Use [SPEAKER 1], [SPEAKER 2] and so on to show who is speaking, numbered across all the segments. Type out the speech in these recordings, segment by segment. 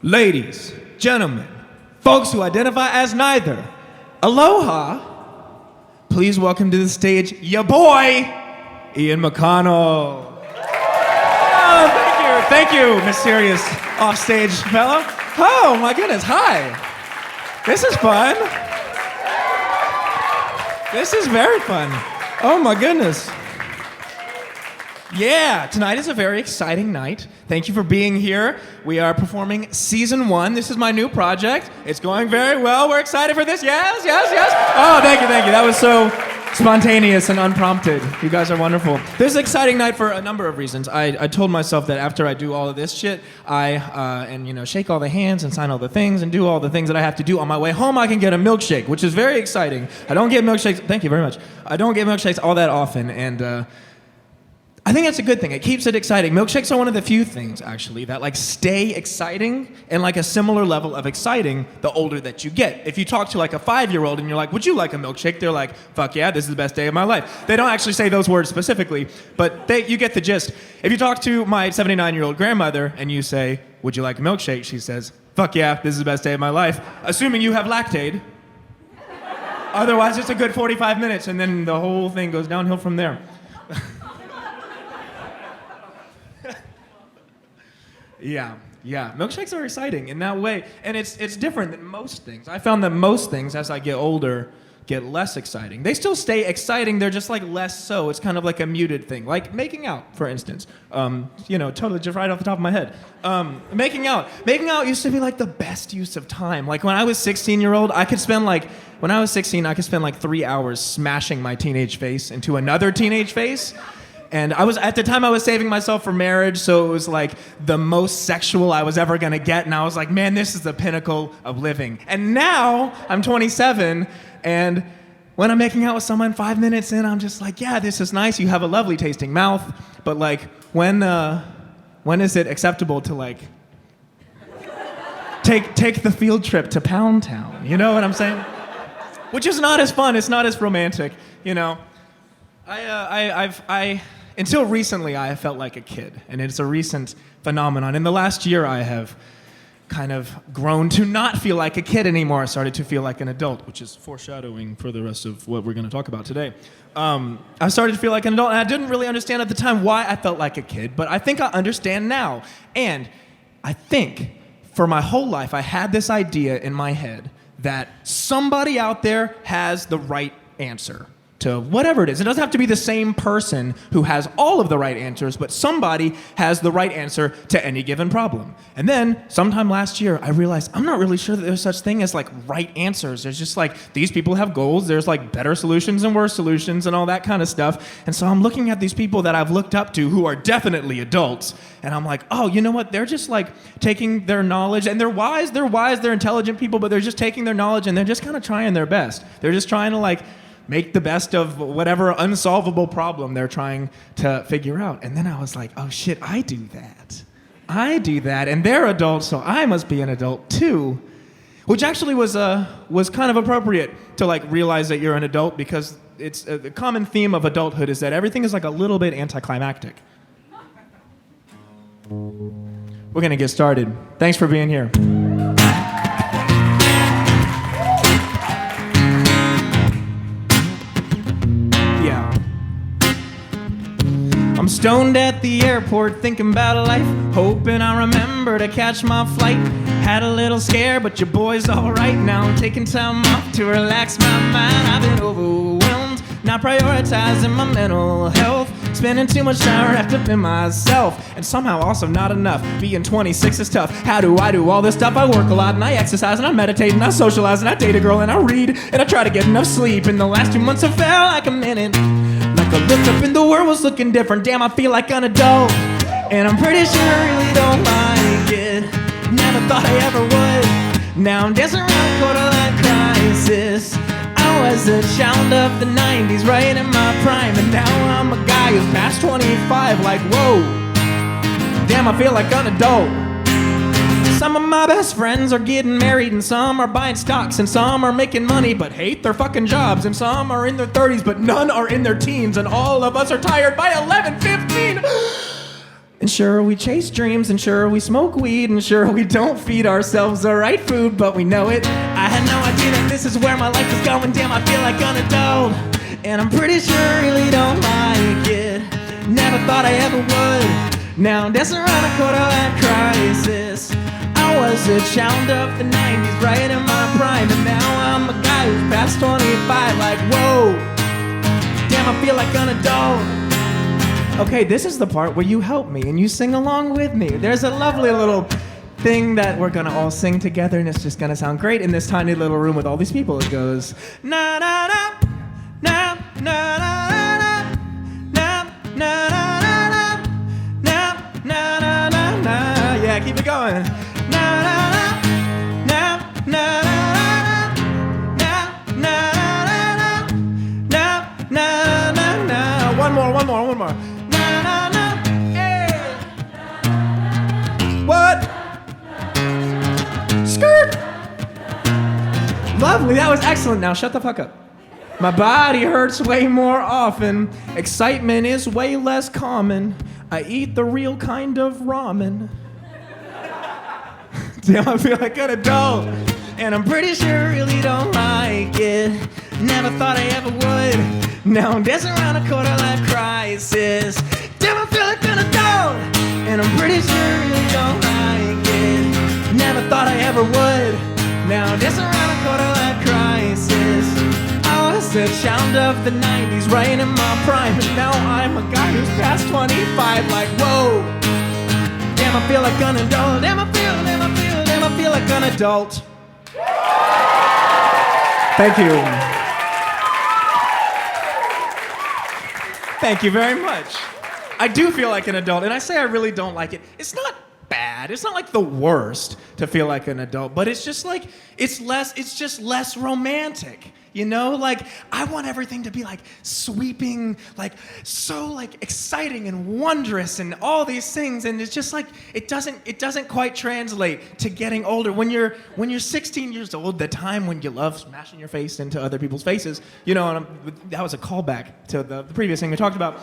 [SPEAKER 1] Ladies, gentlemen, folks who identify as neither, aloha, please welcome to the stage your boy, Ian McConnell. Oh, thank you, mysterious offstage fellow. Oh my goodness, hi. This is fun. This is very fun. Oh my goodness. Yeah, tonight is a very exciting night. Thank you for being here. We are performing season 1. This is my new project. It's going very well. We're excited for this. Yes, yes, yes. Oh, thank you. That was so spontaneous and unprompted. You guys are wonderful. This is an exciting night for a number of reasons. I told myself that after I do all of this shit, shake all the hands and sign all the things and do all the things that I have to do on my way home, I can get a milkshake, which is very exciting. I don't get milkshakes. Thank you very much. I don't get milkshakes all that often, and I think that's a good thing. It keeps it exciting. Milkshakes are one of the few things, actually, that stay exciting and a similar level of exciting the older that you get. If you talk to a 5-year-old and you're like, would you like a milkshake? They're like, fuck yeah, this is the best day of my life. They don't actually say those words specifically, but you get the gist. If you talk to my 79-year-old grandmother and you say, would you like a milkshake? She says, fuck yeah, this is the best day of my life, assuming you have Lactaid. Otherwise, it's a good 45 minutes, and then the whole thing goes downhill from there. Yeah. Milkshakes are exciting in that way, and it's different than most things. I found that most things, as I get older, get less exciting. They still stay exciting, they're just less so. It's kind of like a muted thing, like making out, for instance. Totally just right off the top of my head. Making out used to be the best use of time. When I was 16-year-old, I could spend 3 hours smashing my teenage face into another teenage face. And at the time I was saving myself for marriage, so it was the most sexual I was ever gonna get, and I was like, man, this is the pinnacle of living. And now I'm 27, and when I'm making out with someone 5 minutes in, I'm just like, yeah, this is nice, you have a lovely tasting mouth, but when is it acceptable to take the field trip to Pound Town? You know what I'm saying? Which is not as fun, it's not as romantic, you know. Until recently, I have felt like a kid, and it's a recent phenomenon. In the last year, I have kind of grown to not feel like a kid anymore. I started to feel like an adult, which is foreshadowing for the rest of what we're going to talk about today. I started to feel like an adult, and I didn't really understand at the time why I felt like a kid, but I think I understand now. And I think for my whole life, I had this idea in my head that somebody out there has the right answer to whatever it is. It doesn't have to be the same person who has all of the right answers, but somebody has the right answer to any given problem. And then, sometime last year, I realized I'm not really sure that there's such thing as right answers. There's just these people have goals, there's better solutions and worse solutions and all that kind of stuff. And so I'm looking at these people that I've looked up to who are definitely adults, and I'm like, oh, you know what? They're just taking their knowledge, and they're wise, they're intelligent people, but they're just taking their knowledge and they're just kind of trying their best. They're just trying to make the best of whatever unsolvable problem they're trying to figure out. And then I was like, oh shit, I do that. And they're adults, so I must be an adult too. Which actually was kind of appropriate to realize that you're an adult, because it's the common theme of adulthood is that everything is a little bit anticlimactic. We're gonna get started. Thanks for being here. I'm stoned at the airport thinking about life, hoping I remember to catch my flight. Had a little scare, but your boy's alright now. I'm taking time off to relax my mind. I've been overwhelmed, not prioritizing my mental health, spending too much time wrapped up in myself, and somehow also not enough. Being 26 is tough. How do I do all this stuff? I work a lot and I exercise and I meditate and I socialize and I date a girl and I read and I try to get enough sleep. In the last 2 months I felt like a minute. I looked up and the world was looking different. Damn, I feel like an adult, and I'm pretty sure I really don't like it. Never thought I ever would. Now I'm dancing around quarter-life crisis. I was a child of the 90s, right in my prime, and now I'm a guy who's past 25. Whoa, damn, I feel like an adult. Some of my best friends are getting married, and some are buying stocks, and some are making money but hate their fucking jobs, and some are in their 30s but none are in their teens, and all of us are tired by 11:15. And sure, we chase dreams, and sure, we smoke weed, and sure, we don't feed ourselves the right food, but we know it. I had no idea that this is where my life is going. Damn, I feel like an adult, and I'm pretty sure I really don't like it. Never thought I ever would. Now I'm dancing around a quarter-life crisis. I was a child of the 90s, right in my prime, and now I'm a guy who's past 25, like, whoa, damn, I feel like an adult. Okay, this is the part where you help me and you sing along with me. There's a lovely little thing that we're gonna all sing together, and it's just gonna sound great in this tiny little room with all these people. It goes na na na na na na na na na na na na na. Yeah, keep it going. Na na na na na na na na na na. One more. What? Skirt! Lovely, that was excellent. Now shut the fuck up. My body hurts way more often. Excitement is way less common. I eat the real kind of ramen. Damn, I feel like an adult. And I'm pretty sure I really don't like it. Never thought I ever would. Now I'm dancing around a quarter-life crisis. Damn, I feel like an adult. And I'm pretty sure I really don't like it. Never thought I ever would. Now I'm dancing around a quarter-life crisis. I was a child of the 90s, right in my prime, and now I'm a guy who's past 25, like, whoa. Damn, I feel like an adult. Damn, I feel like an adult. Thank you. Thank you very much. I do feel like an adult, and I say I really don't like it. It's not bad. It's not like the worst to feel like an adult, but it's just like, it's just less romantic. You know, like, I want everything to be like sweeping, like so like exciting and wondrous and all these things, and it's just like it doesn't quite translate to getting older. When you're 16 years old, the time when you love smashing your face into other people's faces, you know, and that was a callback to the previous thing we talked about.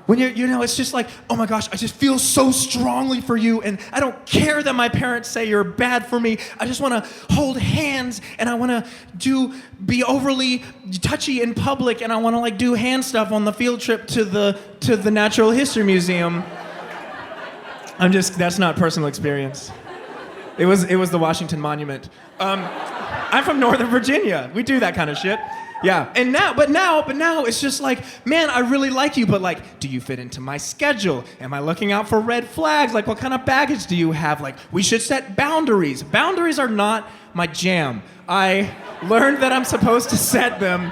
[SPEAKER 1] When you know, it's just like, oh my gosh, I just feel so strongly for you, and I don't care that my parents say you're bad for me. I just want to hold hands, and I want to be overly touchy in public, and I want to like do hand stuff on the field trip to the Natural History Museum. That's not personal experience. It was the Washington Monument. I'm from Northern Virginia. We do that kind of shit. Yeah, and now it's just like, man, I really like you, but like, do you fit into my schedule? Am I looking out for red flags? Like, what kind of baggage do you have? Like, we should set boundaries. Boundaries are not my jam. I learned that I'm supposed to set them,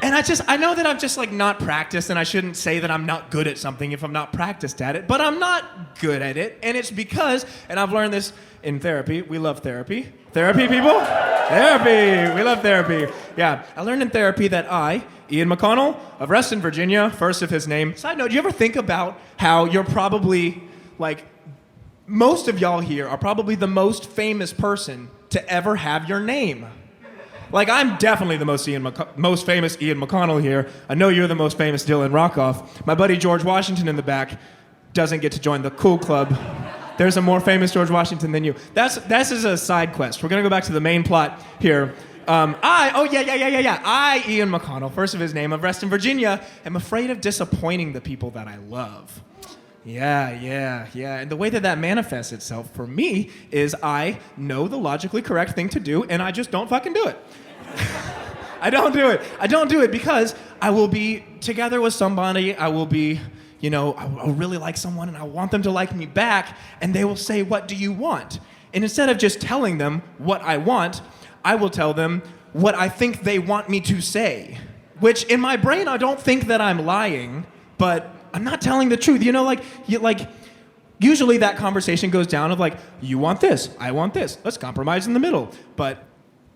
[SPEAKER 1] and I know that I'm just like not practiced, and I shouldn't say that I'm not good at something if I'm not practiced at it, but I'm not good at it, and it's because, and I've learned this in therapy. We love therapy. Therapy, people? Therapy. We love therapy. Yeah. I learned in therapy that Ian McConnell of Reston, Virginia, first of his name. Side note, do you ever think about how you're probably, like, most of y'all here are probably the most famous person to ever have your name? Like, I'm definitely the most famous Ian McConnell here. I know you're the most famous Dylan Rockoff. My buddy George Washington in the back doesn't get to join the cool club. There's a more famous George Washington than you. That's is a side quest. We're gonna go back to the main plot here. I, Ian McConnell, first of his name, of Reston, Virginia, am afraid of disappointing the people that I love. Yeah. And the way that manifests itself for me is I know the logically correct thing to do, and I just don't fucking do it. I don't do it because I will be together with somebody, I will be, you know, I really like someone and I want them to like me back, and they will say, what do you want? And instead of just telling them what I want, I will tell them what I think they want me to say. Which in my brain, I don't think that I'm lying, but I'm not telling the truth. You know, usually that conversation goes down of like, you want this, I want this, let's compromise in the middle. But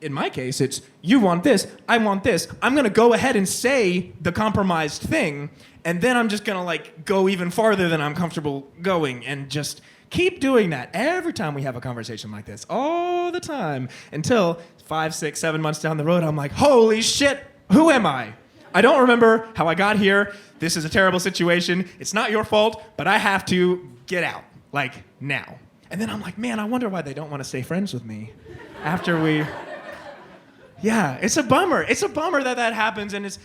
[SPEAKER 1] in my case, it's, you want this, I want this. I'm gonna go ahead and say the compromised thing, and then I'm just gonna like go even farther than I'm comfortable going, and just keep doing that every time we have a conversation like this, all the time, until 5, 6, 7 months down the road, I'm like, holy shit, who am I? I don't remember how I got here. This is a terrible situation. It's not your fault, but I have to get out, like now. And then I'm like, man, I wonder why they don't want to stay friends with me after we... Yeah, it's a bummer. It's a bummer that happens, and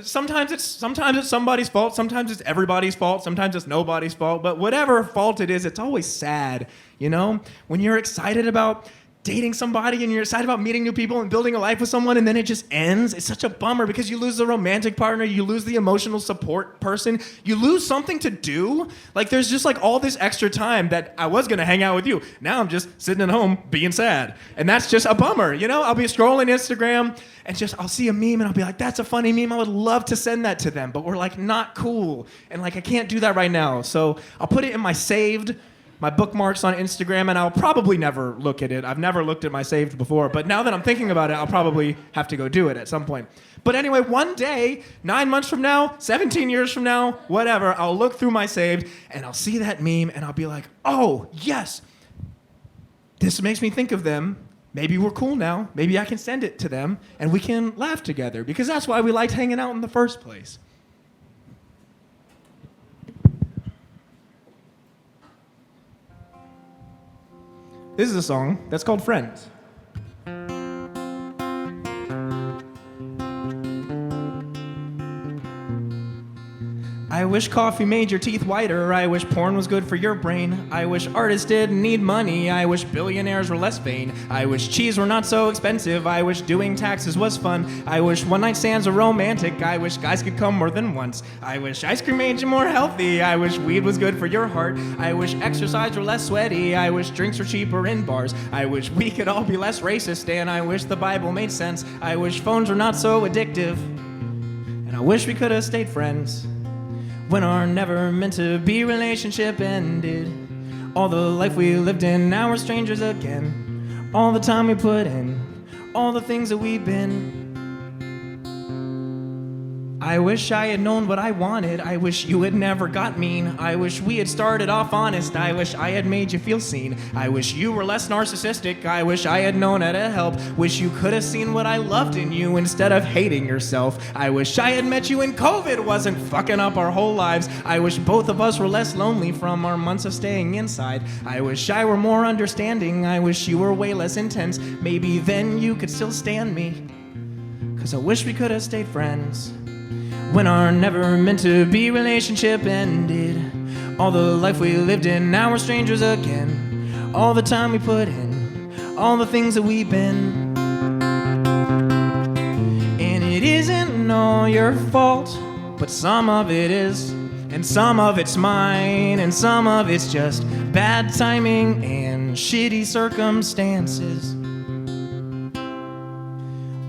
[SPEAKER 1] sometimes it's somebody's fault, sometimes it's everybody's fault, sometimes it's nobody's fault, but whatever fault it is, it's always sad, you know? When you're excited about dating somebody and you're excited about meeting new people and building a life with someone and then it just ends, it's such a bummer because you lose the romantic partner, you lose the emotional support person, you lose something to do. Like there's just like all this extra time that I was gonna hang out with you. Now I'm just sitting at home being sad. And that's just a bummer, you know? I'll be scrolling Instagram and I'll see a meme and I'll be like, that's a funny meme, I would love to send that to them, but we're like not cool. And like I can't do that right now. So I'll put it in my bookmarks on Instagram, and I'll probably never look at it. I've never looked at my saved before, but now that I'm thinking about it, I'll probably have to go do it at some point. But anyway, one day, 9 months from now, 17 years from now, whatever, I'll look through my saved, and I'll see that meme, and I'll be like, oh, yes, this makes me think of them. Maybe we're cool now. Maybe I can send it to them, and we can laugh together, because that's why we liked hanging out in the first place. This is a song that's called Friends. I wish coffee made your teeth whiter. I wish porn was good for your brain. I wish artists didn't need money. I wish billionaires were less vain. I wish cheese were not so expensive. I wish doing taxes was fun. I wish one-night stands were romantic. I wish guys could come more than once. I wish ice cream made you more healthy. I wish weed was good for your heart. I wish exercise were less sweaty. I wish drinks were cheaper in bars. I wish we could all be less racist. And I wish the Bible made sense. I wish phones were not so addictive. And I wish we could have stayed friends. When our never meant to be relationship ended. All the life we lived in, now we're strangers again. All the time we put in, all the things that we've been. I wish I had known what I wanted. I wish you had never got mean. I wish we had started off honest. I wish I had made you feel seen. I wish you were less narcissistic. I wish I had known how to help. Wish you could have seen what I loved in you instead of hating yourself. I wish I had met you when COVID wasn't fucking up our whole lives. I wish both of us were less lonely from our months of staying inside. I wish I were more understanding. I wish you were way less intense. Maybe then you could still stand me. 'Cause I wish we could have stayed friends. When our never meant to be relationship ended. All the life we lived in, now we're strangers again. All the time we put in, all the things that we've been. And it isn't all your fault, but some of it is. And some of it's mine, and some of it's just bad timing and shitty circumstances.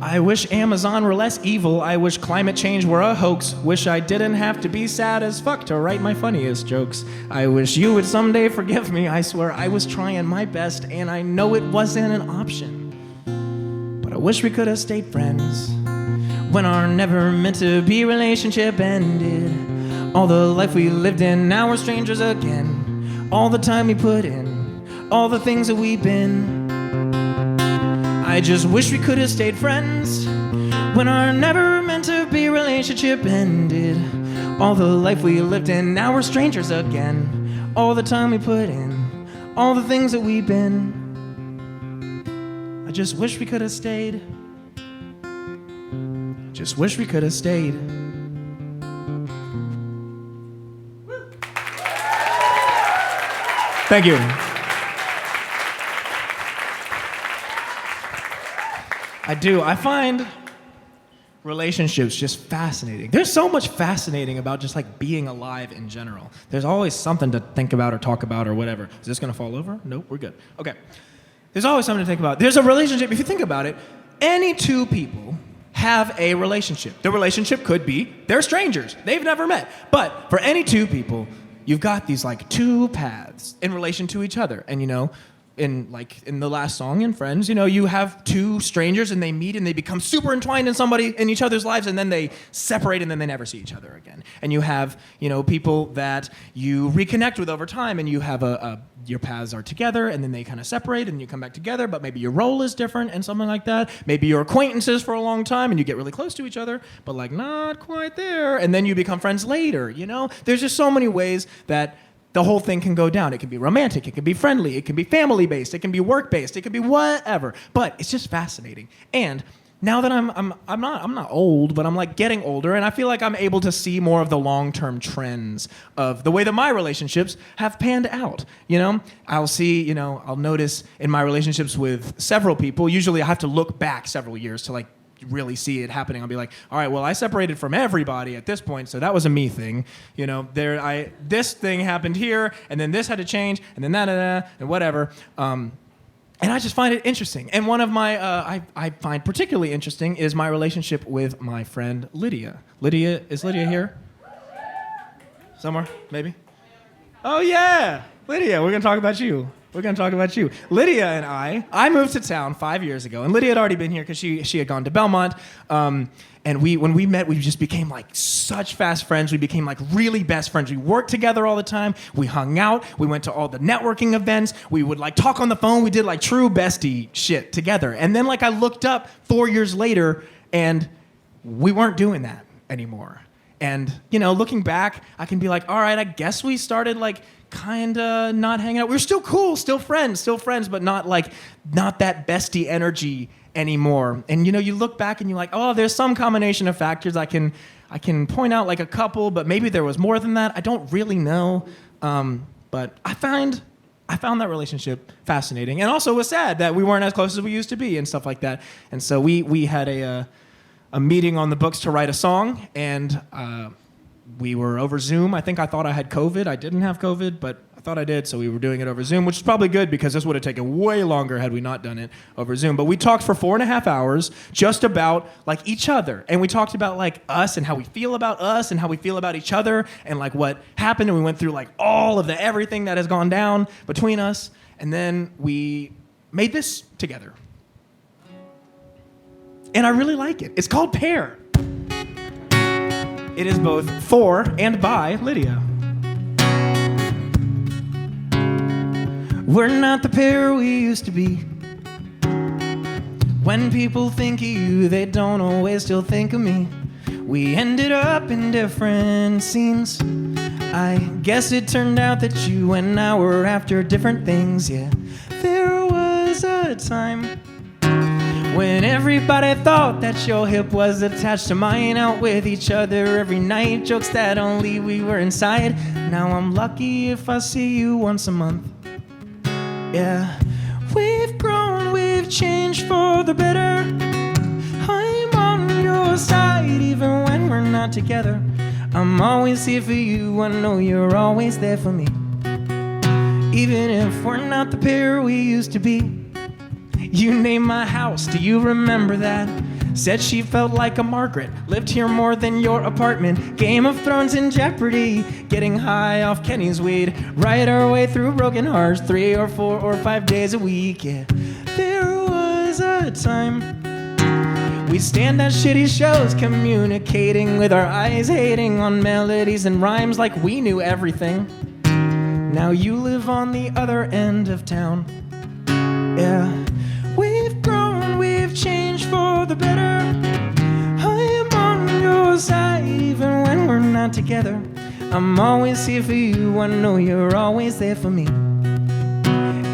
[SPEAKER 1] I wish Amazon were less evil. I wish climate change were a hoax. Wish I didn't have to be sad as fuck to write my funniest jokes. I wish you would someday forgive me. I swear I was trying my best, and I know it wasn't an option. But I wish we could have stayed friends. When our never meant to be relationship ended. All the life we lived in, now we're strangers again. All the time we put in, all the things that we've been. I just wish we could have stayed friends. When our never meant to be relationship ended. All the life we lived in, now we're strangers again. All the time we put in, all the things that we've been. I just wish we could have stayed. Just wish we could have stayed. Thank you. I do. I find relationships just fascinating. There's so much fascinating about just like being alive in general. There's always something to think about or talk about or whatever. Is this gonna fall over? Nope, we're good. Okay. There's always something to think about. There's a relationship, if you think about it, any two people have a relationship. The relationship could be they're strangers. They've never met. But for any two people, you've got these like two paths in relation to each other. And you know, in the last song in Friends, you have two strangers and they meet and they become super entwined in each other's lives, and then they separate and then they never see each other again. And you have, people that you reconnect with over time, and you have your paths are together, and then they kind of separate and you come back together, but maybe your role is different and something like that. Maybe you're acquaintances for a long time and you get really close to each other, but not quite there, and then you become friends later, There's just so many ways that the whole thing can go down. It can be romantic, it can be friendly, it can be family-based, it can be work-based, it can be whatever. But it's just fascinating. And now that I'm not old, but I'm getting older, and I feel like I'm able to see more of the long-term trends of the way that my relationships have panned out. I'll see, I'll notice in my relationships with several people, usually I have to look back several years to really see it happening. I'll be like, all right, well, I separated from everybody at this point, so that was a me thing. This thing happened here, and then this had to change, and then that, and whatever. And I just find it interesting. And one of my, I find particularly interesting is my relationship with my friend Lydia. Is Lydia here? Somewhere, maybe? Oh, yeah. Lydia, we're going to talk about you. Lydia and I moved to town 5 years ago, and Lydia had already been here because she had gone to Belmont. And when we met, we just became such fast friends. We became really best friends. We worked together all the time. We hung out. We went to all the networking events. We would talk on the phone. We did true bestie shit together. And then I looked up 4 years later, and we weren't doing that anymore. And looking back, I can be all right, I guess we started kind of not hanging out. We're still cool, still friends, but not that bestie energy anymore. And you look back and you're oh, there's some combination of factors. I can point out a couple, but maybe there was more than that. I don't really know. But I found that relationship fascinating, and also was sad that we weren't as close as we used to be and stuff like that. And so we had a meeting on the books to write a song, and we were over Zoom. I thought I had COVID. I didn't have COVID, but I thought I did, so we were doing it over Zoom, which is probably good because this would have taken way longer had we not done it over Zoom. But we talked for 4.5 hours just about each other, and we talked about us and how we feel about us and how we feel about each other and what happened, and we went through all of everything that has gone down between us, and then we made this together. And I really like it. It's called Pair. It is both for and by Lydia. We're not the pair we used to be. When people think of you, they don't always still think of me. We ended up in different scenes. I guess it turned out that you and I were after different things, yeah. There was a time when everybody thought that your hip was attached to mine, out with each other every night, jokes that only we were inside. Now I'm lucky if I see you once a month. Yeah, we've grown, we've changed for the better. I'm on your side even when we're not together. I'm always here for you, I know you're always there for me. Even if we're not the pair we used to be. You named my house, do you remember that? Said she felt like a Margaret, lived here more than your apartment. Game of Thrones in jeopardy, getting high off Kenny's weed. Ride our way through broken hearts 3 or 4 or 5 days a week, yeah. There was a time we'd stand at shitty shows, communicating with our eyes, hating on melodies and rhymes like we knew everything. Now you live on the other end of town, yeah. We've grown, we've changed for the better. I am on your side even when we're not together. I'm always here for you, I know you're always there for me.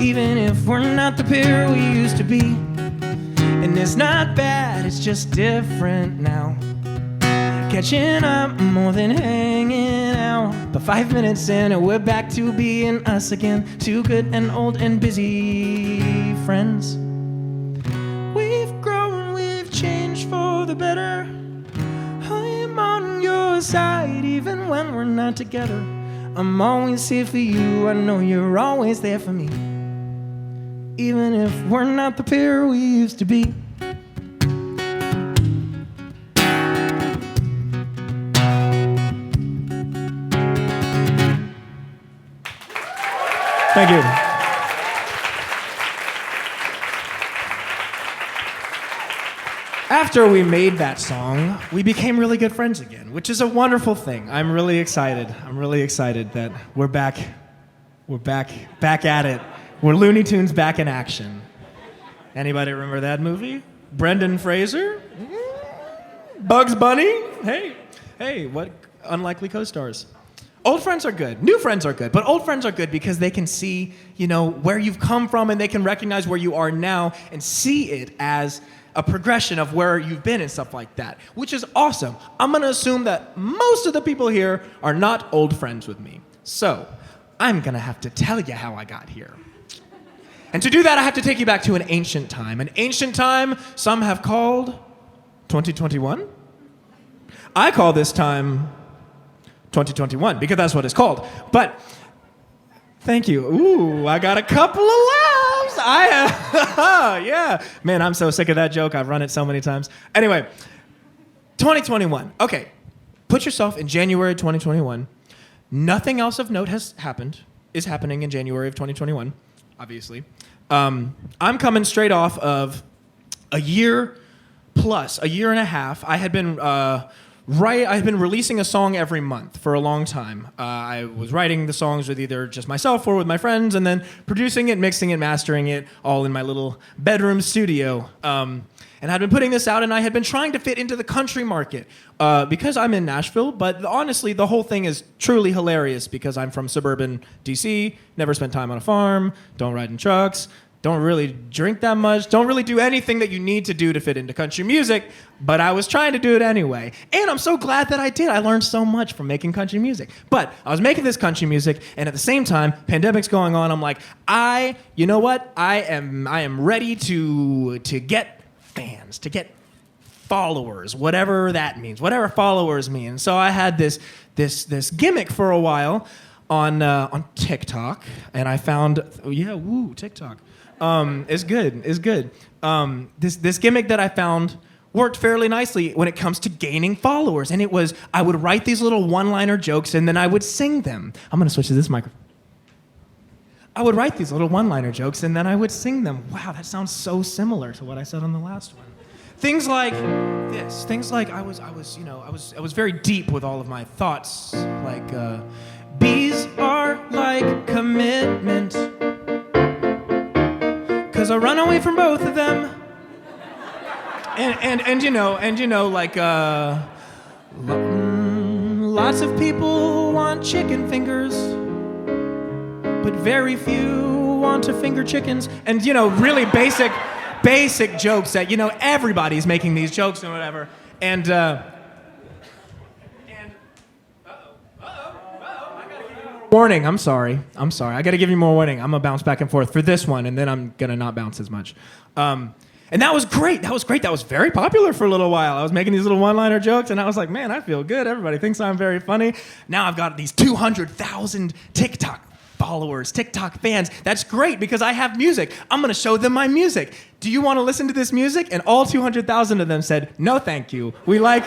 [SPEAKER 1] Even if we're not the pair we used to be. And it's not bad, it's just different now. Catching up more than hanging out. But 5 minutes in and we're back to being us again. Two good and old and busy friends. We've grown, we've changed for the better. I am on your side even when we're not together. I'm always here for you, I know you're always there for me. Even if we're not the pair we used to be. Thank you. After we made that song, we became really good friends again, which is a wonderful thing. I'm really excited. I'm really excited that we're back at it. We're Looney Tunes back in action. Anybody remember that movie? Brendan Fraser? Bugs Bunny? Hey, what unlikely co-stars. Old friends are good. New friends are good. But old friends are good because they can see, where you've come from, and they can recognize where you are now and see it as a progression of where you've been and stuff like that, which is awesome. I'm going to assume that most of the people here are not old friends with me. So I'm going to have to tell you how I got here. And to do that, I have to take you back to an ancient time. An ancient time some have called 2021. I call this time 2021 because that's what it's called. But thank you. Ooh, I got a couple of laughs. Yeah. Man, I'm so sick of that joke. I've run it so many times. Anyway, 2021. Okay, put yourself in January 2021. Nothing else of note is happening in January of 2021, obviously. I'm coming straight off of a year and a half. I've been releasing a song every month for a long time. I was writing the songs with either just myself or with my friends, and then producing it, mixing it, mastering it, all in my little bedroom studio. And I'd been putting this out, and I had been trying to fit into the country market because I'm in Nashville. But honestly, the whole thing is truly hilarious because I'm from suburban DC, never spent time on a farm, don't ride in trucks, don't really drink that much, don't really do anything that you need to do to fit into country music, but I was trying to do it anyway. And I'm so glad that I did. I learned so much from making country music. But I was making this country music, and at the same time, pandemic's going on. I'm like, you know what? I am ready to get fans, to get followers, whatever that means, whatever followers mean. So I had this gimmick for a while on TikTok, and I found, TikTok. Is good. This gimmick that I found worked fairly nicely when it comes to gaining followers. And it was, I would write these little one-liner jokes and then I would sing them. I'm going to switch to this microphone. I would write these little one-liner jokes and then I would sing them. Wow, that sounds so similar to what I said on the last one. Things like this. Things like I was very deep with all of my thoughts. Like, bees are like commitment. 'Cause I run away from both of them. Lots of people want chicken fingers, but very few want to finger chickens. And really basic jokes that everybody's making these jokes and whatever. And I gotta give you more warning. I'm sorry. I gotta give you more warning. I'm gonna bounce back and forth for this one, and then I'm gonna not bounce as much. And that was great. That was very popular for a little while. I was making these little one-liner jokes, and I was like, man, I feel good. Everybody thinks I'm very funny. Now I've got these 200,000 TikTok followers, TikTok fans. That's great because I have music. I'm going to show them my music. Do you want to listen to this music? And all 200,000 of them said, no, thank you. We like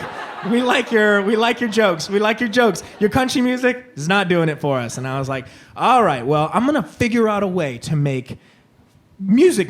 [SPEAKER 1] your jokes. We like your jokes. Your country music is not doing it for us. And I was like, all right, well, I'm going to figure out a way to make music,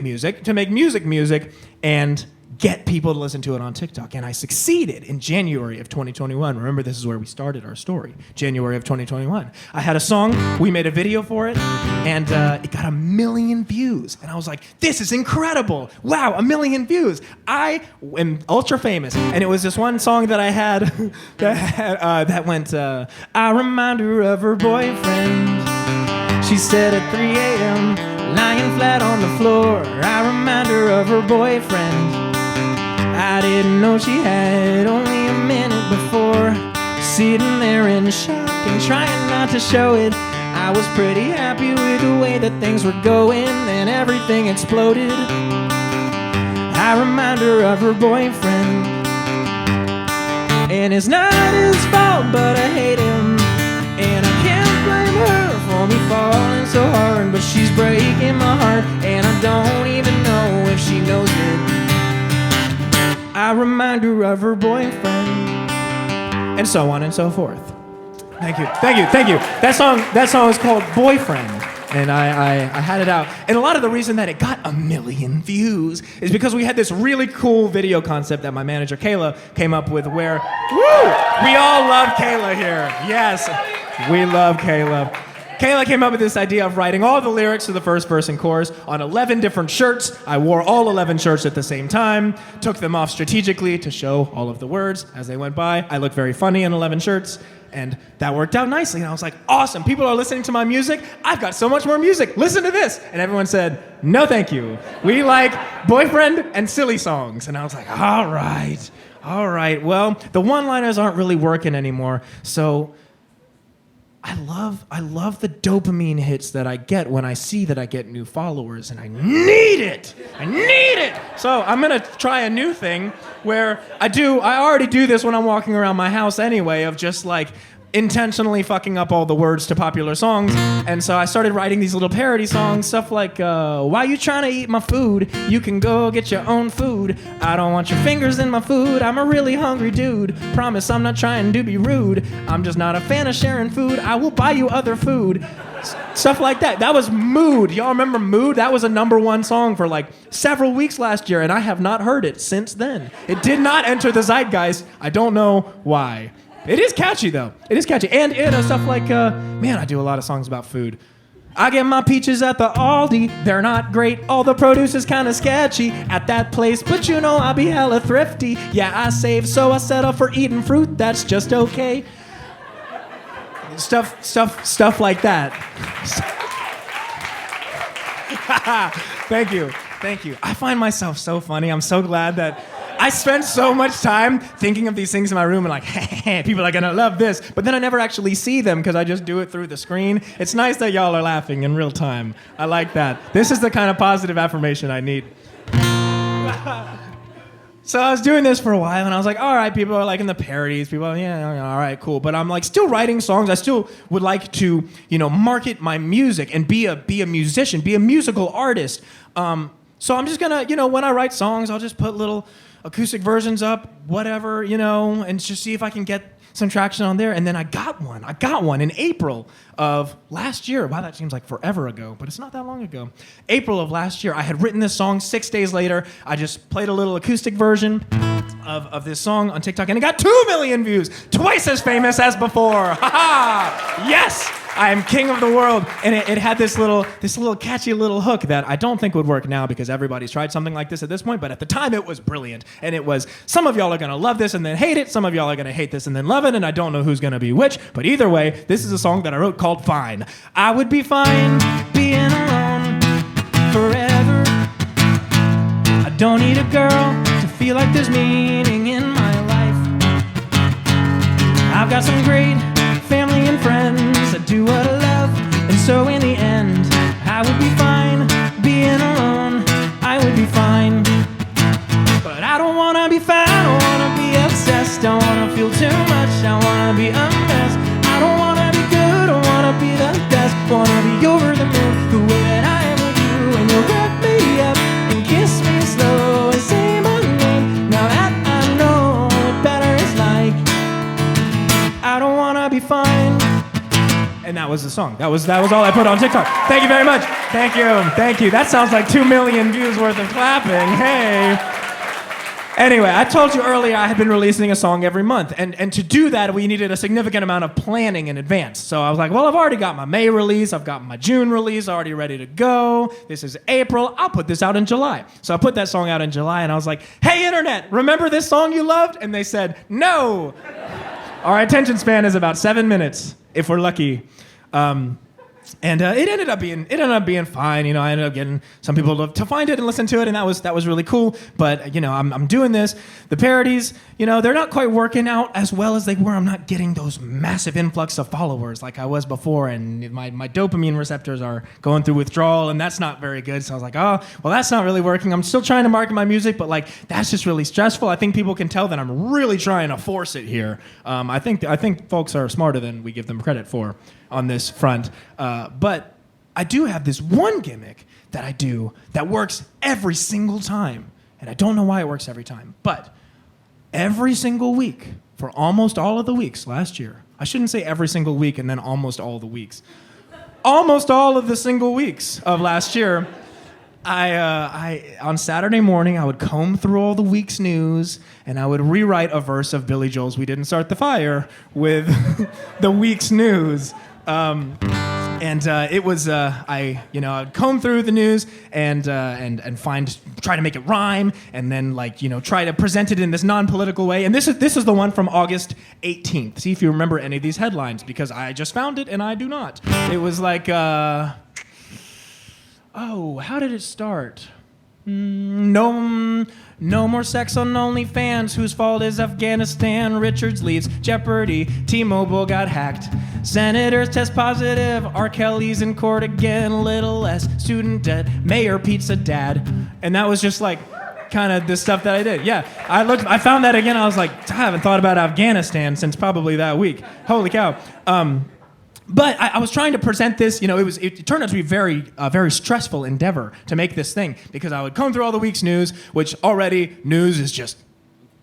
[SPEAKER 1] and get people to listen to it on TikTok. And I succeeded in January of 2021. Remember, this is where we started our story. January of 2021. I had a song, we made a video for it, and it got 1 million views. And I was like, this is incredible. Wow, 1 million views. I am ultra famous. And it was this one song that I had that went, I remind her of her boyfriend. She said at 3 a.m., lying flat on the floor. I remind her of her boyfriend. I didn't know she had only a minute before. Sitting there in shock and trying not to show it. I was pretty happy with the way that things were going. Then everything exploded. I remind her of her boyfriend. And it's not his fault, but I hate him. And I can't blame her for me falling so hard. But she's breaking my heart, and I don't even know if she knows it. I remind her of her boyfriend. And so on and so forth. Thank you. That song is called Boyfriend. And I had it out. And a lot of the reason that it got 1 million views is because we had this really cool video concept that my manager, Kayla, came up with where, we all love Kayla here. Yes, we love Kayla. Kayla came up with this idea of writing all the lyrics to the first verse and chorus on 11 different shirts. I wore all 11 shirts at the same time, took them off strategically to show all of the words as they went by. I looked very funny in 11 shirts, and that worked out nicely. And I was like, awesome, people are listening to my music. I've got so much more music. Listen to this. And everyone said, no, thank you. We like boyfriend and silly songs. And I was like, all right. Well, the one-liners aren't really working anymore, so I love the dopamine hits that I get when I see that I get new followers, and I need it. So I'm gonna try a new thing where I already do this when I'm walking around my house anyway, of just like intentionally fucking up all the words to popular songs. And so I started writing these little parody songs, stuff like, why you trying to eat my food? You can go get your own food. I don't want your fingers in my food. I'm a really hungry dude. Promise I'm not trying to be rude. I'm just not a fan of sharing food. I will buy you other food. Stuff like that. That was Mood. Y'all remember Mood? That was a #1 song for like several weeks last year, and I have not heard it since then. It did not enter the zeitgeist. I don't know why. It is catchy, though. It is catchy. And stuff like, man, I do a lot of songs about food. I get my peaches at the Aldi. They're not great. All the produce is kind of sketchy at that place. But you know I'll be hella thrifty. Yeah, I save, so I settle for eating fruit. That's just okay. Stuff like that. Thank you. I find myself so funny. I'm so glad that I spend so much time thinking of these things in my room and like, hey, people are gonna love this, but then I never actually see them because I just do it through the screen. It's nice that y'all are laughing in real time. I like that. This is the kind of positive affirmation I need. So I was doing this for a while, and I was like, all right, people are liking the parodies. People are, yeah, all right, cool. But I'm like still writing songs. I still would like to, market my music and be a musician, be a musical artist. So I'm just gonna, when I write songs, I'll just put little acoustic versions up, whatever, and just see if I can get some traction on there. And then I got one in April of last year. Wow, that seems like forever ago, but it's not that long ago. April of last year, I had written this song. 6 days later, I just played a little acoustic version of this song on TikTok, and it got 2 million views, twice as famous as before. Ha-ha! Yes! I am king of the world. And it had this little catchy little hook that I don't think would work now because everybody's tried something like this at this point, but at the time it was brilliant. And it was, some of y'all are gonna love this and then hate it, some of y'all are gonna hate this and then love it, and I don't know who's gonna be which, but either way, this is a song that I wrote called Fine. I would be fine being alone forever. I don't need a girl to feel like there's meaning in my life. I've got some great family and friends. I do what I love, and so in the end, I would be fine being alone. I would be fine, but I don't wanna be fine. I don't wanna be obsessed. I wanna feel too much. I wanna be a mess. I don't wanna be good. I wanna be the best. Wanna be over the moon, the way that I am with you, and you'll wrap me up and kiss me slow and say my name. Now that I know what better is like, I don't wanna be fine. And that was the song. That was all I put on TikTok. Thank you very much. Thank you. That sounds like 2 million views worth of clapping. Hey. Anyway, I told you earlier I had been releasing a song every month. And to do that, we needed a significant amount of planning in advance. So I was like, well, I've already got my May release. I've got my June release already ready to go. This is April. I'll put this out in July. So I put that song out in July, and I was like, hey, internet, remember this song you loved? And they said, no. Our attention span is about 7 minutes, if we're lucky. And it ended up being fine. I ended up getting some people to find it and listen to it, and that was really cool. But I'm doing this. The parodies, they're not quite working out as well as they were. I'm not getting those massive influx of followers like I was before, and my dopamine receptors are going through withdrawal, and that's not very good. So I was like, oh, well, that's not really working. I'm still trying to market my music, but that's just really stressful. I think people can tell that I'm really trying to force it here. I think folks are smarter than we give them credit for on this front. But I do have this one gimmick that I do that works every single time. And I don't know why it works every time. But every single week, for almost all of the weeks last year, I shouldn't say every single week and then almost all the weeks. almost all of the single weeks of last year, I on Saturday morning, I would comb through all the week's news, and I would rewrite a verse of Billy Joel's "We Didn't Start the Fire" with the week's news. It was I'd comb through the news and try to make it rhyme, and then try to present it in this non-political way. And this is the one from August 18th. See if you remember any of these headlines, because I just found it and I do not. It was like how did it start? No more sex on OnlyFans. Whose fault is Afghanistan? Richards leaves Jeopardy. T-Mobile got hacked. Senators test positive. R. Kelly's in court again. Little less student debt. Mayor Pizza Dad. And that was just kind of the stuff that I did. Yeah, I found that again. I was like, I haven't thought about Afghanistan since probably that week. Holy cow. But I was trying to present this, it turned out to be a very stressful endeavor to make this thing, because I would comb through all the week's news, which already news is just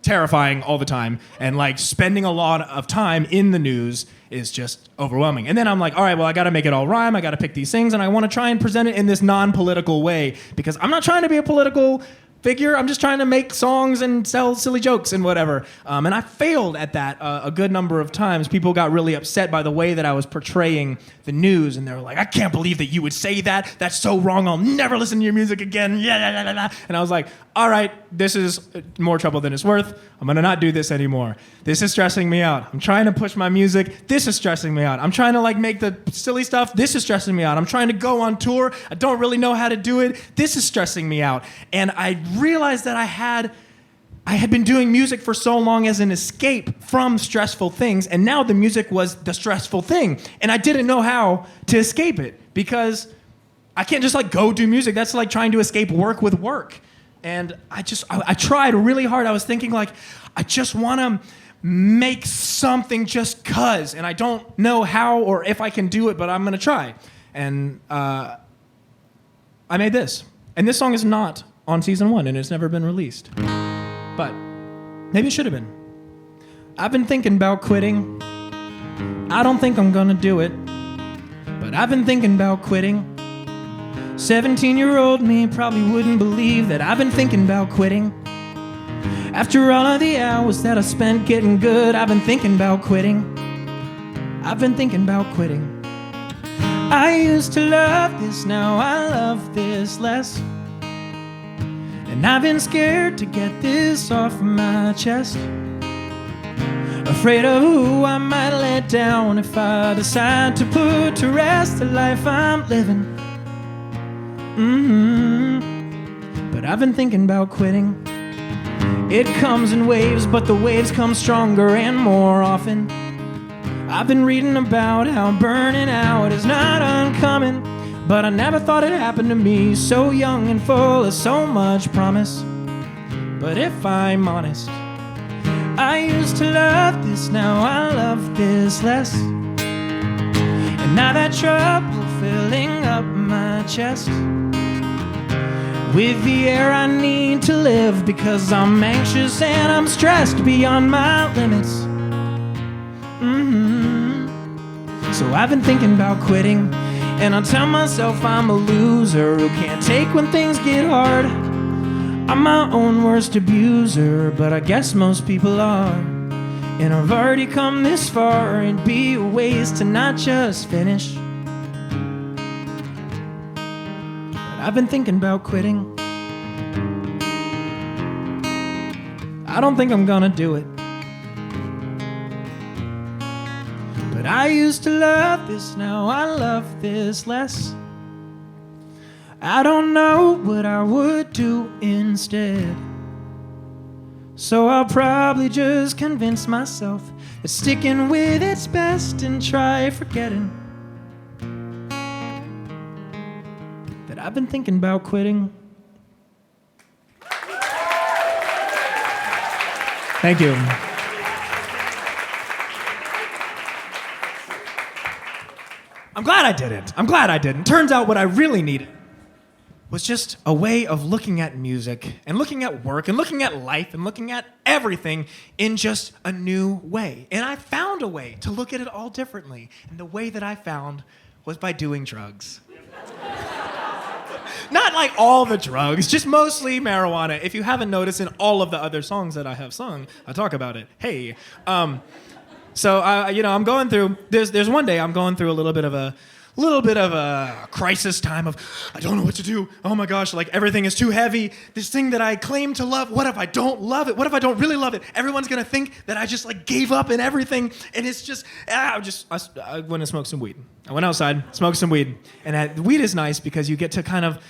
[SPEAKER 1] terrifying all the time, and spending a lot of time in the news is just overwhelming. And then I'm like, all right, well, I got to make it all rhyme. I got to pick these things, and I want to try and present it in this non-political way, because I'm not trying to be a political figure. I'm just trying to make songs and sell silly jokes and whatever. And I failed at that a good number of times. People got really upset by the way that I was portraying the news, and they were like, I can't believe that you would say that. That's so wrong. I'll never listen to your music again. Yeah. And I was like, all right, this is more trouble than it's worth. I'm going to not do this anymore. This is stressing me out. I'm trying to push my music. This is stressing me out. I'm trying to make the silly stuff. This is stressing me out. I'm trying to go on tour. I don't really know how to do it. This is stressing me out. And I realized that I had been doing music for so long as an escape from stressful things, and now the music was the stressful thing. And I didn't know how to escape it, because I can't just go do music. That's like trying to escape work with work. And I tried really hard. I was thinking I just want to make something just cuz, and I don't know how or if I can do it, but I'm going to try. And I made this. And this song is not on season 1, and it's never been released. But maybe it should have been. I've been thinking about quitting. I don't think I'm going to do it, but I've been thinking about quitting. 17-year-old me probably wouldn't believe that I've been thinking about quitting. After all of the hours that I spent getting good, I've been thinking about quitting. I've been thinking about quitting. I used to love this, now I love this less. And I've been scared to get this off my chest. Afraid of who I might let down if I decide to put to rest the life I'm living. But I've been thinking about quitting. It comes in waves, but the waves come stronger and more often. I've been reading about how burning out is not uncommon, but I never thought it happened to me, so young and full of so much promise. But if I'm honest, I used to love this, now I love this less. And now that trouble filling up my chest with the air I need to live, because I'm anxious and I'm stressed beyond my limits. So I've been thinking about quitting, and I tell myself I'm a loser who can't take when things get hard. I'm my own worst abuser, but I guess most people are. And I've already come this far, it'd be a waste to not just finish. I've been thinking about quitting. I don't think I'm gonna do it, but I used to love this, now I love this less. I don't know what I would do instead, so I'll probably just convince myself that sticking with it's best and try forgetting that I've been thinking about quitting. Thank you. I'm glad I didn't. Turns out what I really needed was just a way of looking at music and looking at work and looking at life and looking at everything in just a new way. And I found a way to look at it all differently. And the way that I found was by doing drugs. Not like all the drugs, just mostly marijuana. If you haven't noticed in all of the other songs that I have sung, I talk about it. Hey. So I'm going through, there's one day I'm going through a little bit of a crisis time of, I don't know what to do. Oh my gosh, like everything is too heavy. This thing that I claim to love, what if I don't love it? What if I don't really love it? Everyone's gonna think that I just like gave up and everything. And it's just, I went and smoked some weed. I went outside, smoked some weed. And weed is nice because you get to kind of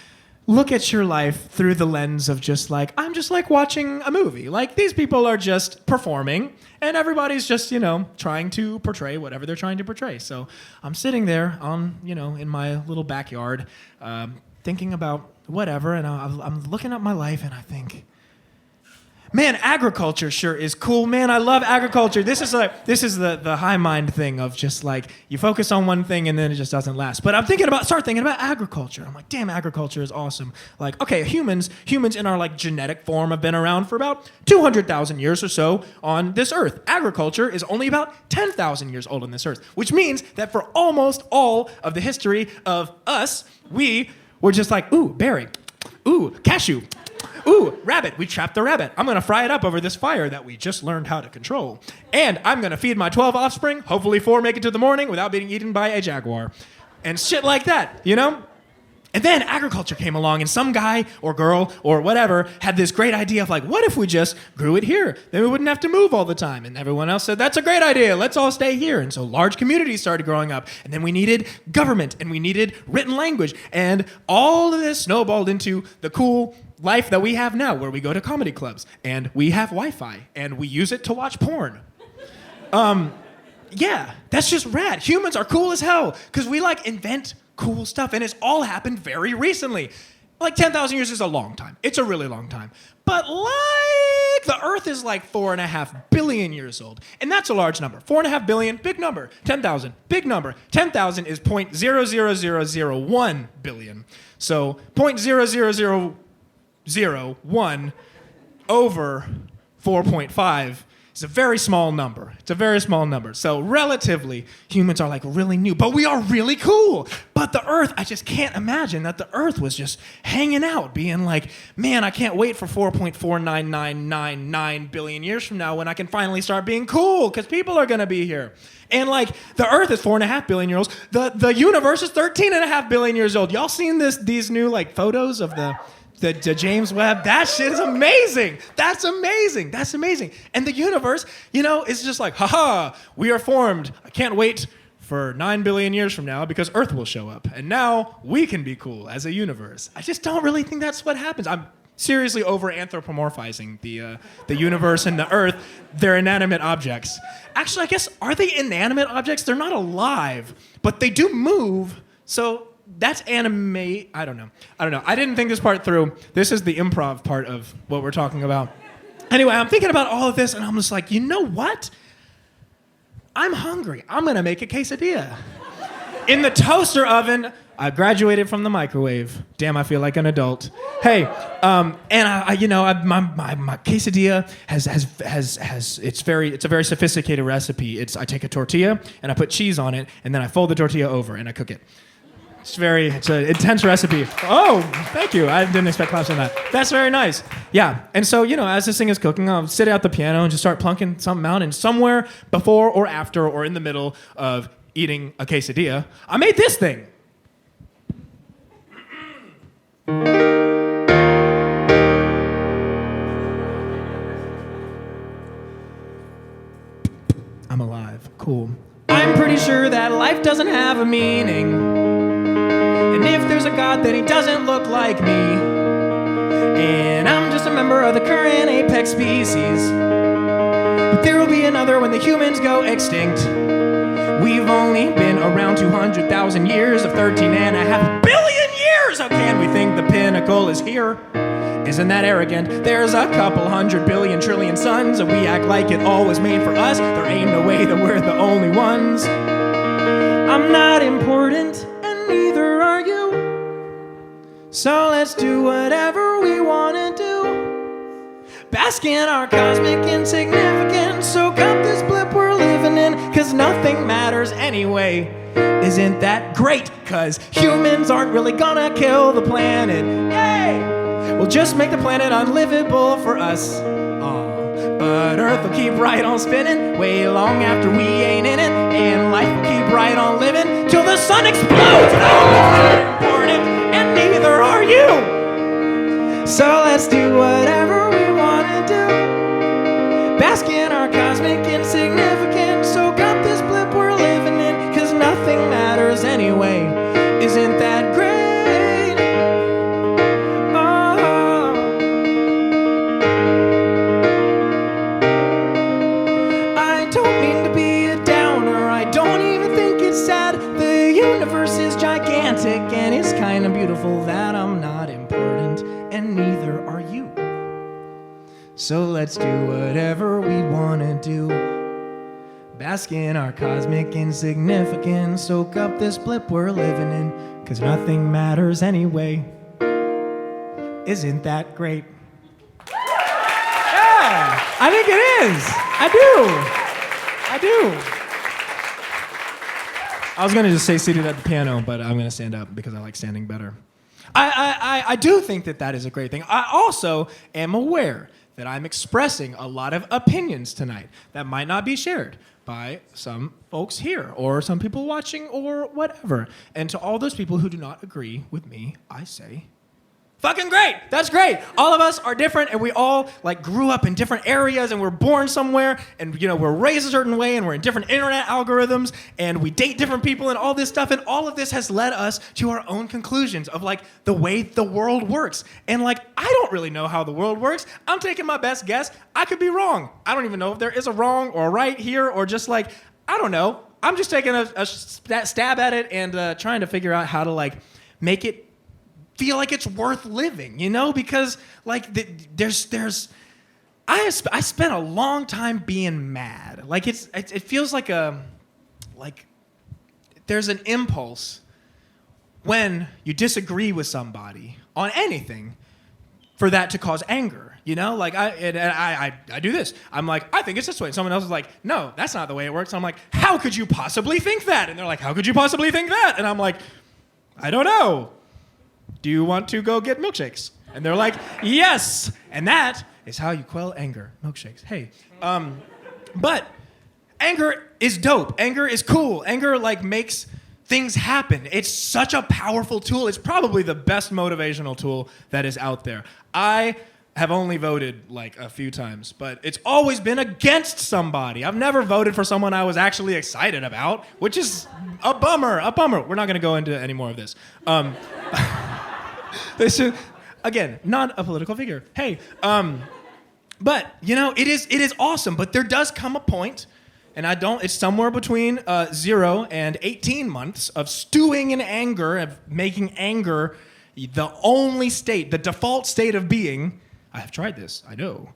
[SPEAKER 1] look at your life through the lens of just like, I'm just like watching a movie. Like these people are just performing and everybody's just, trying to portray whatever they're trying to portray. So I'm sitting there in my little backyard, thinking about whatever. And I'm looking at my life and I think, man, agriculture sure is cool. Man, I love agriculture. This is the high mind thing of just like you focus on one thing and then it just doesn't last. But start thinking about agriculture. I'm like, damn, agriculture is awesome. Like, okay, humans in our like genetic form have been around for about 200,000 years or so on this earth. Agriculture is only about 10,000 years old on this earth, which means that for almost all of the history of us, we were just like, ooh, berry, ooh, cashew. Ooh, rabbit, we trapped the rabbit. I'm gonna fry it up over this fire that we just learned how to control. And I'm gonna feed my 12 offspring, hopefully 4 make it to the morning without being eaten by a jaguar. And shit like that, And then agriculture came along and some guy or girl or whatever had this great idea of like, what if we just grew it here? Then we wouldn't have to move all the time. And everyone else said, that's a great idea. Let's all stay here. And so large communities started growing up. And then we needed government and we needed written language. And all of this snowballed into the cool life that we have now where we go to comedy clubs and we have Wi-Fi and we use it to watch porn. Yeah, that's just rad. Humans are cool as hell because we like invent cool stuff and it's all happened very recently. Like 10,000 years is a long time. It's a really long time. But like the Earth is like 4.5 billion years old. And that's a large number. 4.5 billion, big number. 10,000, big number. 10,000 is 0.00001 billion. So 0.00001 over 4.5 is a very small number. It's a very small number. So relatively, humans are like really new, but we are really cool. But the Earth, I just can't imagine that the Earth was just hanging out, being like, man, I can't wait for 4.49999 billion years from now when I can finally start being cool because people are gonna be here. And like the Earth is 4.5 billion years old. The universe is 13.5 billion years old. Y'all seen these new like photos of the James Webb? That shit is amazing. That's amazing. That's amazing. And the universe, is just like, haha, we are formed. I can't wait for 9 billion years from now because Earth will show up. And now we can be cool as a universe. I just don't really think that's what happens. I'm seriously over anthropomorphizing the universe and the Earth. They're inanimate objects. Actually, I guess, are they inanimate objects? They're not alive, but they do move. So that's anime. I don't know. I didn't think this part through. This is the improv part of what we're talking about. Anyway, I'm thinking about all of this, and I'm just like, you know what? I'm hungry. I'm going to make a quesadilla. In the toaster oven, I graduated from the microwave. Damn, I feel like an adult. Hey, and my quesadilla it's a very sophisticated recipe. I take a tortilla, and I put cheese on it, and then I fold the tortilla over, and I cook it. It's an intense recipe. Oh, thank you. I didn't expect claps on that. That's very nice. Yeah. And so, as this thing is cooking, I'll sit at the piano and just start plunking something out. And somewhere before or after or in the middle of eating a quesadilla, I made this thing. I'm alive. Cool. I'm pretty sure that life doesn't have a meaning. And if there's a God, then he doesn't look like me. And I'm just a member of the current apex species. But there will be another when the humans go extinct. We've only been around 200,000 years of 13.5 billion years. How can we think the pinnacle is here? Isn't that arrogant? There's a couple 100 billion trillion suns, and we act like it all was made for us. There ain't no way that we're the only ones. I'm not important, and neither are you. So let's do whatever we want to do. Bask in our cosmic insignificance. Soak up this blip we're living in. 'cause nothing matters anyway. Isn't that great? 'Cause humans aren't really gonna kill the planet. Yay! We'll just make the planet unlivable for us. But Earth will keep right on spinning way long after we ain't in it, and life will keep right on living till the sun explodes. No, important, and neither are you. So let's do whatever we wanna do. Bask in our cosmic insignificance. Soak up this blip we're living in, 'cause nothing matters anyway. Isn't that great? And it's kind of beautiful that I'm not important, and neither are you. So let's do whatever we want to do. Bask in our cosmic insignificance. Soak up this blip we're living in, 'cause nothing matters anyway. Isn't that great? Yeah, I think it is. I do. I was going to just say seated at the piano, but I'm going to stand up because I like standing better. I do think that is a great thing. I also am aware that I'm expressing a lot of opinions tonight that might not be shared by some folks here or some people watching or whatever. And to all those people who do not agree with me, I say, fucking great. That's great. All of us are different, and we all like grew up in different areas, and we're born somewhere, and we're raised a certain way, and we're in different internet algorithms, and we date different people and all this stuff, and all of this has led us to our own conclusions of like the way the world works. And like, I don't really know how the world works. I'm taking my best guess. I could be wrong. I don't even know if there is a wrong or a right here, or just like, I don't know. I'm just taking a stab at it and trying to figure out how to like make it feel like it's worth living, because like I spent a long time being mad. Like it feels like there's an impulse when you disagree with somebody on anything for that to cause anger. Like I do this. I'm like, I think it's this way. And someone else is like, no, that's not the way it works. And I'm like, how could you possibly think that? And they're like, how could you possibly think that? And I'm like, I don't know. Do you want to go get milkshakes? And they're like, yes. And that is how you quell anger. Milkshakes. Hey. But anger is dope. Anger is cool. Anger like makes things happen. It's such a powerful tool. It's probably the best motivational tool that is out there. I have only voted like a few times, but it's always been against somebody. I've never voted for someone I was actually excited about, which is a bummer. We're not going to go into any more of this. Again, not a political figure. Hey, but it is awesome. But there does come a point, and it's somewhere between 0 and 18 months of stewing in anger, of making anger the only state, the default state of being. I have tried this. I know.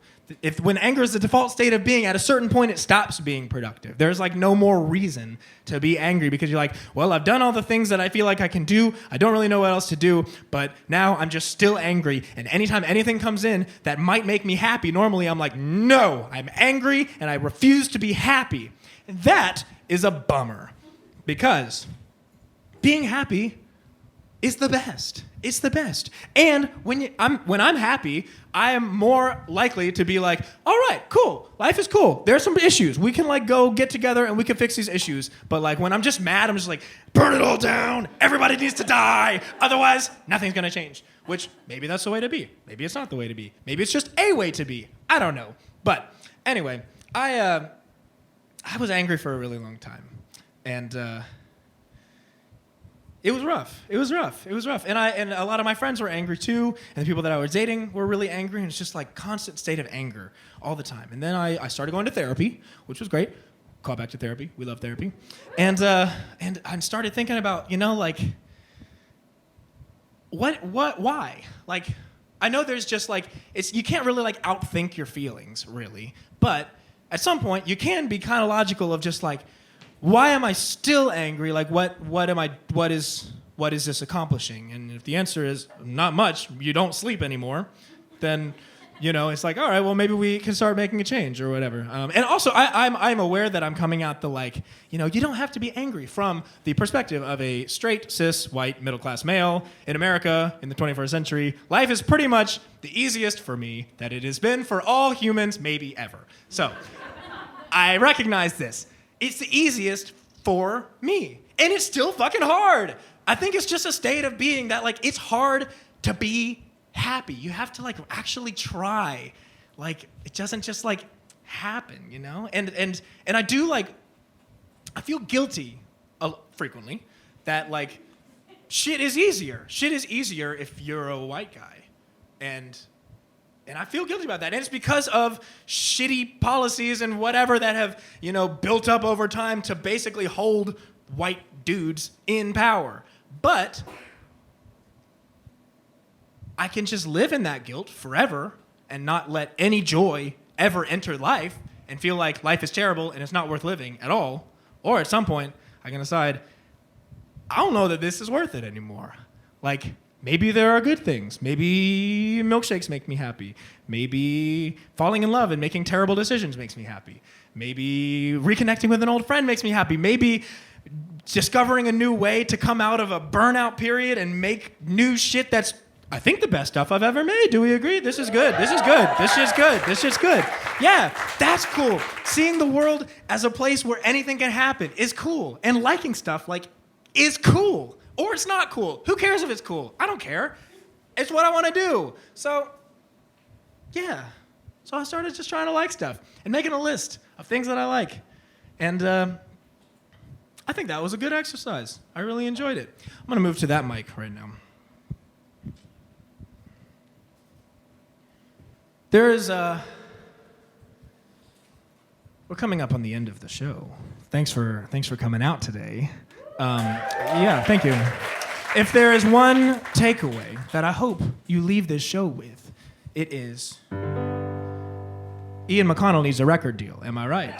[SPEAKER 1] When anger is the default state of being, at a certain point it stops being productive. There's like no more reason to be angry because you're like, well, I've done all the things that I feel like I can do. I don't really know what else to do, but now I'm just still angry. And anytime anything comes in that might make me happy, normally I'm like, no, I'm angry and I refuse to be happy. And that is a bummer because being happy is the best. It's the best. And when I'm happy, I am more likely to be like, all right, cool. Life is cool. There's some issues. We can like go get together and we can fix these issues. But like when I'm just mad, I'm just like, burn it all down. Everybody needs to die. Otherwise, nothing's going to change. Which maybe that's the way to be. Maybe it's not the way to be. Maybe it's just a way to be. I don't know. But anyway, I was angry for a really long time. And it was rough. And a lot of my friends were angry too, and the people that I was dating were really angry, and it's just like constant state of anger all the time. And then I started going to therapy, which was great. Call back to therapy. We love therapy. And I started thinking about, like, why? Like, I know there's just like, you can't really like outthink your feelings, really. But at some point, you can be kind of logical of just like, why am I still angry? Like, what is this accomplishing? And if the answer is not much, you don't sleep anymore, then You know, it's like, all right, well, maybe we can start making a change or whatever. And also, I'm aware that I'm coming out the like, you know, you don't have to be angry from the perspective of a straight, cis, white, middle-class male in America in the 21st century. Life is pretty much the easiest for me that it has been for all humans, maybe ever. So, I recognize this. It's the easiest for me. And it's still fucking hard. I think it's just a state of being that, like, it's hard to be happy. You have to like actually try. Like it doesn't just like happen, you know? And I do like I feel guilty frequently that like shit is easier. Shit is easier if you're a white guy. And I feel guilty about that. And it's because of shitty policies and whatever that have, you know, built up over time to basically hold white dudes in power. But I can just live in that guilt forever and not let any joy ever enter life and feel like life is terrible and it's not worth living at all. Or at some point, I can decide, I don't know that this is worth it anymore. Like, maybe there are good things. Maybe milkshakes make me happy. Maybe falling in love and making terrible decisions makes me happy. Maybe reconnecting with an old friend makes me happy. Maybe discovering a new way to come out of a burnout period and make new shit that's I think the best stuff I've ever made. Do we agree? This is good. This is good. This is good. This is good. Yeah, that's cool. Seeing the world as a place where anything can happen is cool. And liking stuff like is cool. Or it's not cool. Who cares if it's cool? I don't care. It's what I want to do. So, yeah. So I started just trying to like stuff and making a list of things that I like. And I think that was a good exercise. I really enjoyed it. I'm going to move to that mic right now. We're coming up on the end of the show. Thanks for coming out today. Yeah, thank you. If there is one takeaway that I hope you leave this show with, it is Ian McConnell needs a record deal. Am I right?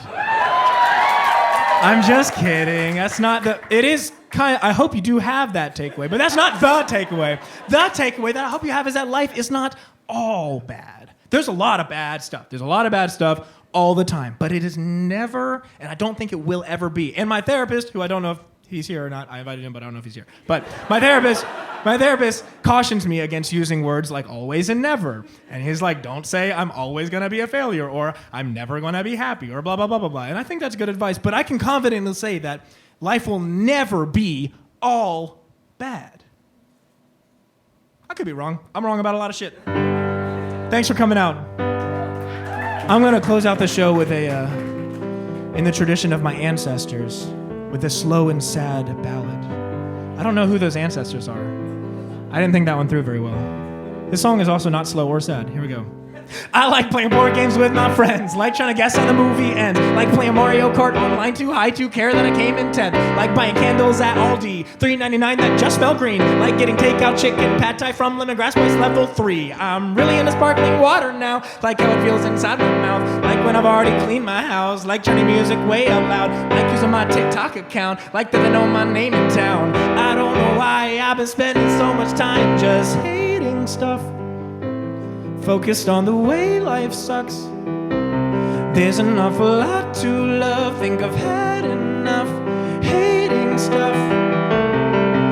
[SPEAKER 1] I'm just kidding. That's not the. It is kind of. I hope you do have that takeaway, but that's not the takeaway. The takeaway that I hope you have is that life is not all bad. There's a lot of bad stuff. There's a lot of bad stuff all the time. But it is never, and I don't think it will ever be. And my therapist, who I don't know if he's here or not, I invited him, but I don't know if he's here. But my therapist cautions me against using words like always and never. And he's like, don't say I'm always going to be a failure or I'm never going to be happy or blah, blah, blah, blah, blah. And I think that's good advice. But I can confidently say that life will never be all bad. I could be wrong. I'm wrong about a lot of shit. Thanks for coming out. I'm going to close out the show with in the tradition of my ancestors, with a slow and sad ballad. I don't know who those ancestors are. I didn't think that one through very well. This song is also not slow or sad. Here we go. I like playing board games with my friends, like trying to guess how the movie ends, like playing Mario Kart online too high to care that I came in 10th, like buying candles at Aldi, $3.99 that just felt green, like getting takeout chicken pad thai from Lemongrass Place level 3. I'm really into sparkling water now, like how it feels inside my mouth, like when I've already cleaned my house, like turning music way up loud, like using my TikTok account, like that they know my name in town. I don't know why I've been spending so much time just hating stuff, focused on the way life sucks. There's an awful lot to love. Think I've had enough hating stuff.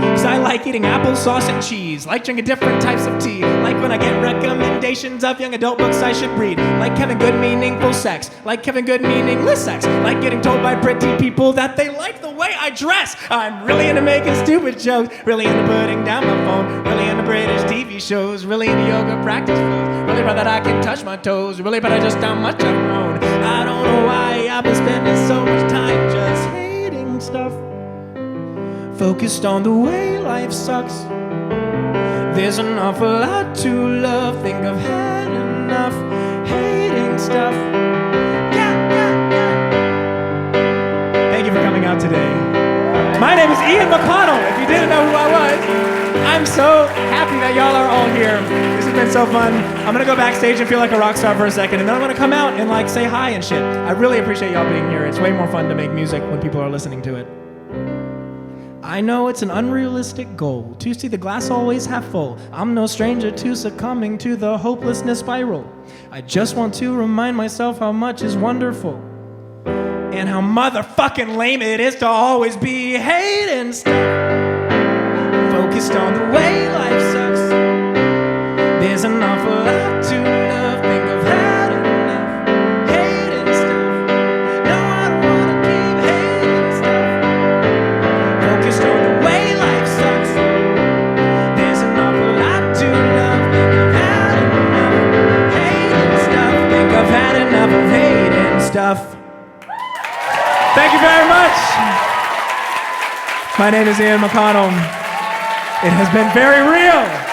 [SPEAKER 1] Cause I like eating applesauce and cheese, like drinking different types of tea, like when I get recommendations of young adult books I should read, like having good meaningful sex, like having good meaningless sex, like getting told by pretty people that they like the way I dress. I'm really into making stupid jokes, really into putting down my phone, really into British TV shows, really into yoga practice flows, really proud that I can touch my toes, really proud of just how much I've grown. I don't know why I've been spending so much time just hating stuff, focused on the way life sucks. There's an awful lot to love. Think I've had enough hating stuff. Thank you for coming out today. My name is Ian McConnell, if you didn't know who I was. I'm so happy that y'all are all here. This has been so fun. I'm gonna go backstage and feel like a rock star for a second, and then I'm gonna come out and like say hi and shit. I really appreciate y'all being here. It's way more fun to make music when people are listening to it. I know it's an unrealistic goal to see the glass always half full. I'm no stranger to succumbing to the hopelessness spiral. I just want to remind myself how much is wonderful and how motherfucking lame it is to always be hating stuff. Focused on the way life sucks. There's an awful lot to love. Think I've had enough hating stuff. No, I don't wanna keep hating stuff. Focused on the way life sucks. There's an awful lot to love. Think I've had enough hating stuff. Think I've had enough of hating stuff. Thank you very much. My name is Ian McConnell. It has been very real.